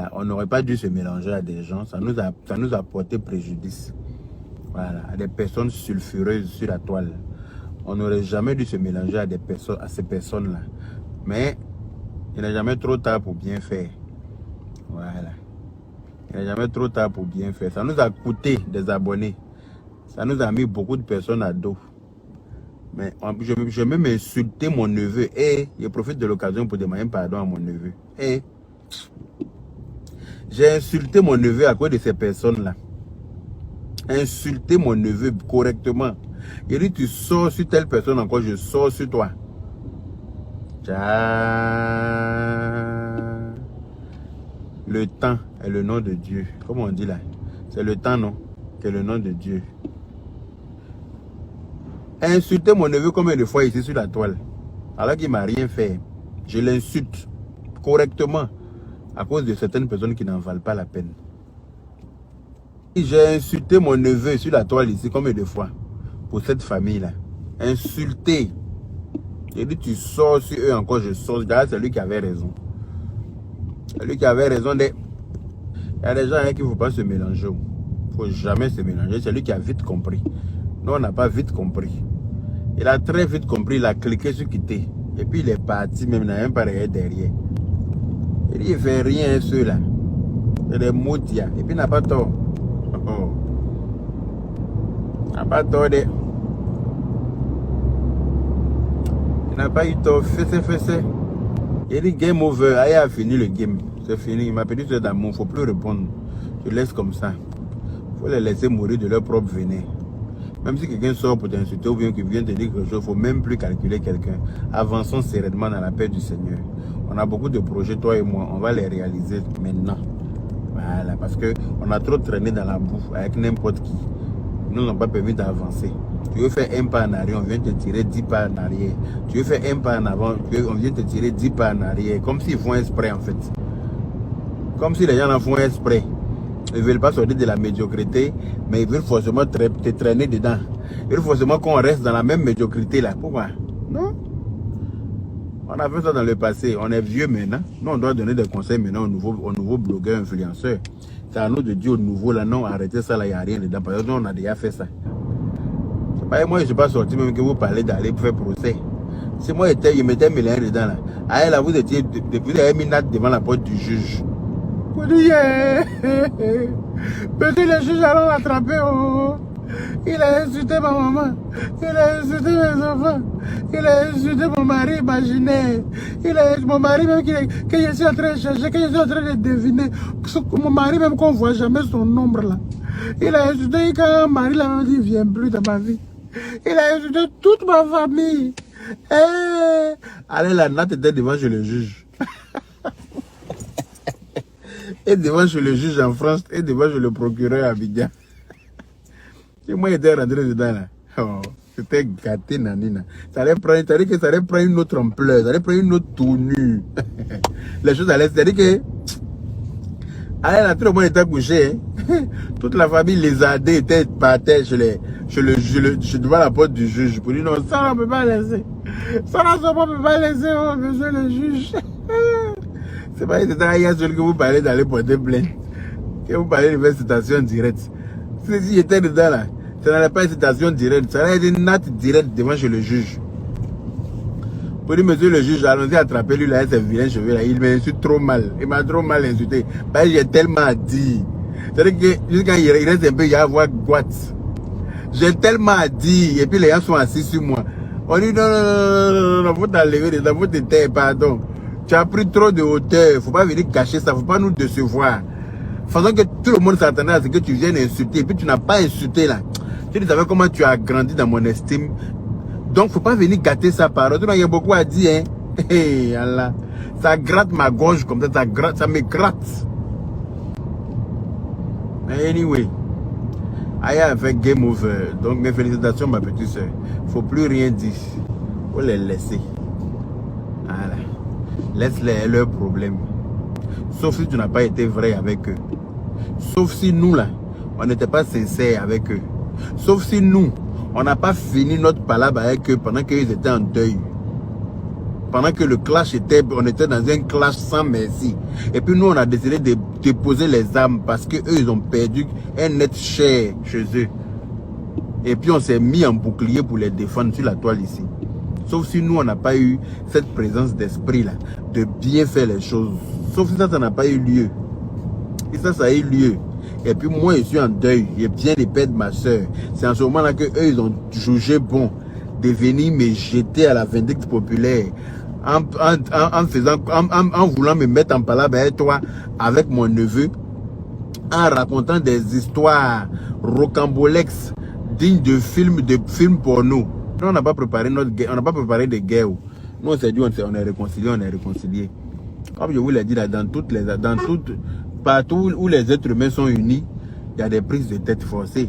Voilà, on n'aurait pas dû se mélanger à des gens, ça nous a porté préjudice. Voilà, à des personnes sulfureuses sur la toile. On n'aurait jamais dû se mélanger à des personnes, à ces personnes-là. Mais il n'est jamais trop tard pour bien faire. Voilà. Il n'est jamais trop tard pour bien faire. Ça nous a coûté des abonnés. Ça nous a mis beaucoup de personnes à dos. Mais je vais même insulter mon neveu. Et je profite de l'occasion pour demander pardon à mon neveu. Et j'ai insulté mon neveu à cause de ces personnes-là. Insulter mon neveu correctement. Il dit, tu sors sur telle personne encore, je sors sur toi. Le temps est le nom de Dieu. Comme on dit là. C'est le temps, non? C'est le nom de Dieu. Insulter mon neveu combien de fois ici sur la toile? Alors qu'il ne m'a rien fait. Je l'insulte correctement à cause de certaines personnes qui n'en valent pas la peine. J'ai insulté mon neveu sur la toile ici combien de fois? Pour cette famille-là. Insulté. J'ai dit, tu sors sur eux encore, je sors. C'est lui qui avait raison. C'est lui qui avait raison. Il y a des gens hein, qui ne faut pas se mélanger. Il ne faut jamais se mélanger. C'est lui qui a vite compris. Nous, on n'a pas vite compris. Il a très vite compris. Il a cliqué sur quitter. Et puis, il est parti, même, il n'a même pas regardé derrière. Il dit, il ne fait rien, ceux-là. C'est des maudits. Et puis, il n'a pas tort. Oh. Il n'a pas tort de... Il n'a pas eu tort. Fais. Il dit, game over. Aïe, a fini le game. C'est fini. Il m'a dit, c'est d'amour. Il ne faut plus répondre. Je laisse comme ça. Il faut les laisser mourir de leur propre venin. Même si quelqu'un sort pour t'insulter ou bien qu'il vient te dire quelque chose, il ne faut même plus calculer quelqu'un. Avançons sereinement dans la paix du Seigneur. On a beaucoup de projets, toi et moi. On va les réaliser maintenant. Voilà, parce qu'on a trop traîné dans la boue avec n'importe qui. Ils ne nous ont pas permis d'avancer. Tu veux faire un pas en arrière, on vient te tirer 10 pas en arrière. Tu veux faire un pas en avant, on vient te tirer 10 pas en arrière. Comme s'ils font exprès en fait. Comme si les gens en font exprès. Ils ne veulent pas sortir de la médiocrité, mais ils veulent forcément te traîner dedans. Ils veulent forcément qu'on reste dans la même médiocrité là. Pourquoi? Non. On a fait ça dans le passé. On est vieux maintenant. Nous, on doit donner des conseils maintenant aux nouveaux blogueurs, influenceurs. C'est à nous de dire aux nouveaux là, non, arrêtez ça là, il n'y a rien dedans. Parce que nous, on a déjà fait ça. Moi, je ne suis pas sorti même que vous parlez d'aller pour faire procès. Si moi, je mettais mes liens dedans là. Ah, là, vous avez mis Nat devant la porte du juge. Vous dites, peut-être le juge allons l'attraper. Oh. Il a insulté ma maman. Il a insulté mes enfants. Il a insulté mon mari imaginaire. Mon mari même que je suis en train de chercher, que je suis en train de deviner. Mon mari même qu'on ne voit jamais son nombre là. Il a insulté quand mon mari là dit, viens plus dans ma vie. Il a insulté toute ma famille. Allez, la Nat était devant chez le juge. Et devant chez le juge en France, et devant chez le procureur à Abidjan. Et moi, j'étais rentré dedans là. Oh, c'était gâté, nanina. Ça allait prendre une autre ampleur, ça allait prendre une autre tournure. Les choses allaient, c'est-à-dire que... Allez, là, tout le monde était couché. Hein. Toute la famille lézardée était par terre devant la porte du juge. Pour dire non, ça on ne peut pas laisser. Ça on ne peut pas laisser, oh, monsieur le juge. C'est pas hier seul que vous parlez d'aller porter plainte. Que vous parlez de faire citation directe. Si j'étais dedans là, ça n'allait pas une citation directe. Ça allait être une note directe devant chez le juge. Pour dire, monsieur le juge, allons-y attraper lui là, ses vilains cheveux là. Il m'insulte trop mal. Il m'a trop mal insulté. Parce que j'ai tellement dit. C'est-à-dire que jusqu'à il reste un peu, il y a à voir Guat. J'ai tellement dit. Et puis les gens sont assis sur moi. On dit non, faut t'enlever dedans, faut te taire, pardon. Tu as pris trop de hauteur, il ne faut pas venir cacher ça, il ne faut pas nous décevoir. De façon que tout le monde s'attendait à ce que tu viennes insulter, et puis tu n'as pas insulté là. Tu savais comment tu as grandi dans mon estime. Donc il ne faut pas venir gâter sa parole. Il y a beaucoup à dire, hein. Hey, Allah. Ça gratte ma gorge comme ça, ça me gratte. Anyway, Aya a fait game over. Donc mes félicitations ma petite soeur. Il ne faut plus rien dire. Il faut les laisser. Voilà. Laisse-les leurs problèmes. Sauf si tu n'as pas été vrai avec eux. Sauf si nous là, on n'était pas sincère avec eux. Sauf si nous, on n'a pas fini notre palabre avec eux pendant qu'ils étaient en deuil. pendant que le clash était, on était dans un clash sans merci. Et puis nous, on a décidé de déposer les armes parce que eux, ils ont perdu un être cher chez eux. Et puis on s'est mis en bouclier pour les défendre sur la toile ici. Sauf si nous, on n'a pas eu cette présence d'esprit-là, de bien faire les choses. Sauf si ça n'a pas eu lieu. Et ça a eu lieu. Et puis moi, je suis en deuil. Je viens de perdre ma soeur. C'est en ce moment-là qu'eux, ils ont jugé bon de venir me jeter à la vindicte populaire en voulant me mettre en palabre avec toi, avec mon neveu, en racontant des histoires rocambolesques dignes de films porno. Nous, on n'a pas préparé notre guerre, on n'a pas préparé de guerre. Nous, on s'est dit, on est réconcilié. Comme je vous l'ai dit, là, partout où les êtres humains sont unis, il y a des prises de tête forcées.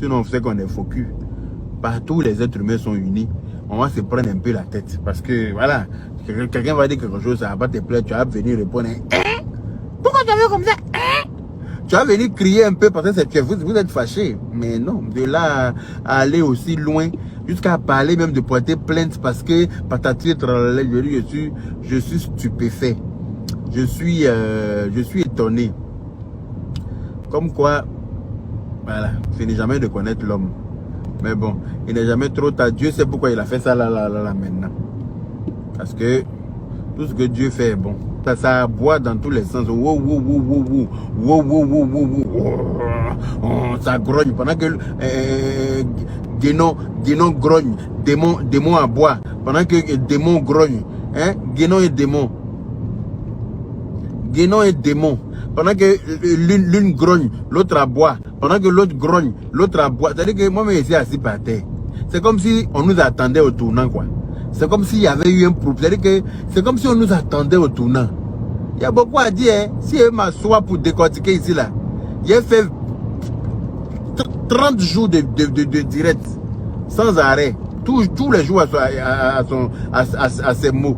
Sinon, on sait qu'on est faux cul. Partout où les êtres humains sont unis, on va se prendre un peu la tête. Parce que, voilà, quelqu'un va dire quelque chose, ça va pas te plaire, tu vas venir répondre, hein? Pourquoi tu as vu comme ça? Hein? Tu vas venir crier un peu parce que vous êtes fâché. Mais non, de là à aller aussi loin, jusqu'à parler même de porter plainte parce que patati tralala, je suis stupéfait. Je suis étonné. Comme quoi, voilà, ce n'est jamais de connaître l'homme. Mais bon, il n'est jamais trop tard. Dieu sait pourquoi il a fait ça là maintenant. Parce que tout ce que Dieu fait est bon. Ça aboie dans tous les sens. Ça grogne. Pendant que Guénon grogne, démon aboie. Pendant que démon grogne, hein, Guénon est démon. Guénon est démon. Pendant que l'une grogne, l'autre aboie. Pendant que l'autre grogne, l'autre aboie. C'est-à-dire que moi, je suis assis par terre. C'est comme si on nous attendait au tournant, quoi. C'est comme s'il y avait eu un problème. C'est-à-dire que c'est comme si on nous attendait au tournant. Il y a beaucoup à dire, hein. Si je m'assois pour décortiquer ici, là, j'ai fait 30 jours de direct, sans arrêt. Tous les jours à ses mots.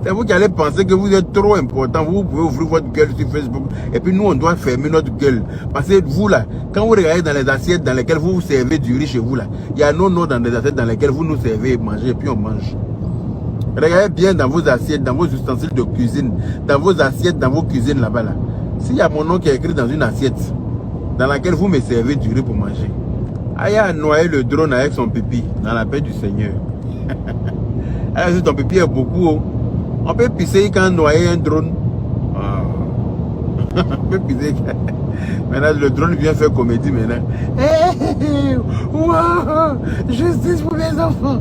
C'est vous qui allez penser que vous êtes trop important. Vous pouvez ouvrir votre gueule sur Facebook. Et puis nous, on doit fermer notre gueule. Parce que vous, là, quand vous regardez dans les assiettes dans lesquelles vous vous servez du riz chez vous, là, il y a nos noms dans les assiettes dans lesquelles vous nous servez manger et puis on mange. Regardez bien dans vos assiettes, dans vos ustensiles de cuisine, dans vos assiettes, dans vos cuisines là-bas. Là. S'il y a mon nom qui est écrit dans une assiette dans laquelle vous me servez du riz pour manger, il y a noyé le drone avec son pipi dans la paix du Seigneur. Alors, si ton pipi est beaucoup, on peut pisser quand noyer un drone. On peut pisser. Maintenant, le drone vient faire comédie maintenant. Hey, wow, justice pour mes enfants.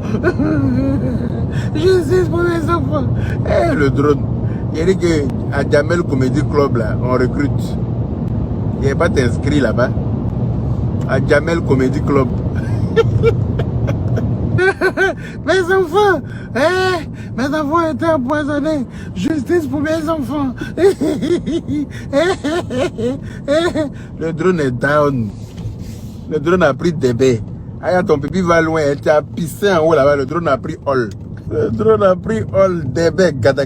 Justice pour mes enfants. Hey, le drone. Il dit qu'à Jamel Comedy Club, là, on recrute. Il n'est pas inscrit là-bas. À Jamel Comedy Club. Mes enfants, mes enfants étaient empoisonnés. Justice pour mes enfants. Le drone est down. Le drone a pris des baies. Ah, ton pipi va loin. Tu as pissé en haut là-bas. Le drone a pris all. Le drone a pris all des baies. Gata,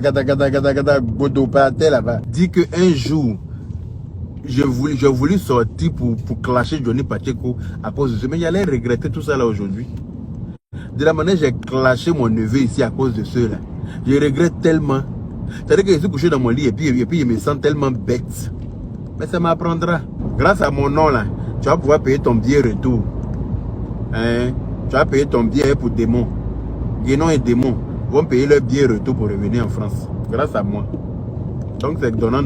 godo, par terre là-bas. Dit qu'un jour, j'ai voulu sortir pour clasher Johnny Pacheco à cause de ça. Mais j'allais regretter tout ça là aujourd'hui. De la manière j'ai clashé mon neveu ici à cause de ceux-là. Je regrette tellement. C'est-à-dire que je suis couché dans mon lit et puis je me sens tellement bête. Mais ça m'apprendra. Grâce à mon nom là, tu vas pouvoir payer ton billet retour. Hein? Tu vas payer ton billet pour démon. Guénon et démon vont payer leur billet retour pour revenir en France. Grâce à moi. Donc c'est donnant.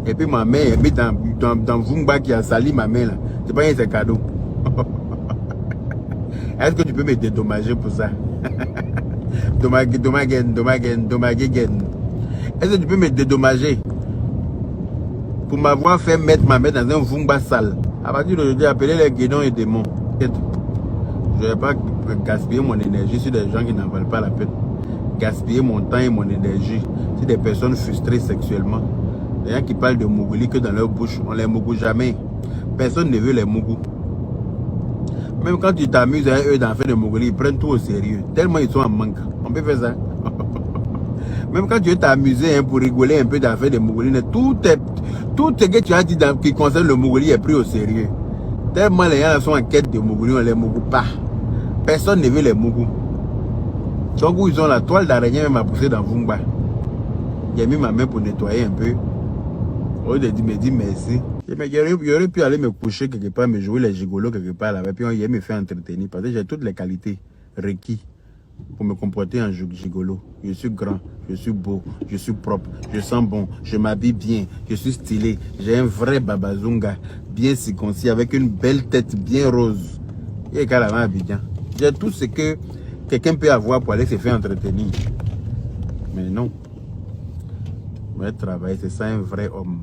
Et puis ma mère, et puis dans Vumba qui a sali ma mère là. C'est pas un c'est cadeau. Est-ce que tu peux me dédommager pour ça? Dommager. Est-ce que tu peux me dédommager pour m'avoir fait mettre ma mère dans un Vumba sale? À partir d'aujourd'hui, appelez les guédons et démons. Je ne vais pas gaspiller mon énergie sur des gens qui n'en valent pas la peine. Gaspiller mon temps et mon énergie sur des personnes frustrées sexuellement. Les gens qui parlent de Mougouli que dans leur bouche, on les Mougou jamais. Personne ne veut les Mougou. Même quand tu t'amuses avec eux dans faire de Mongolie, ils prennent tout au sérieux. Tellement ils sont en manque. On peut faire ça. Même quand tu veux t'amuser pour rigoler un peu dans faire de Mongolie, tout ce que tu as dit qui concerne le Mongolie est pris au sérieux. Tellement les gens sont en quête de Mongolie, on ne les Mougou pas. Personne ne veut les Mougou. Donc où ils ont la toile d'araignée même à pousser dans Vumba. J'ai mis ma main pour nettoyer un peu. Au lieu de me dire merci. J'aurais pu aller me coucher quelque part, me jouer les gigolos quelque part là-bas. Puis il me fait entretenir parce que j'ai toutes les qualités requises pour me comporter en gigolo. Je suis grand, je suis beau, je suis propre, je sens bon, je m'habille bien, je suis stylé. J'ai un vrai babazunga, bien circoncis, avec une belle tête bien rose. Et carrément Abidjan. J'ai tout ce que quelqu'un peut avoir pour aller se faire entretenir. Mais non. Mais travailler, c'est ça un vrai homme.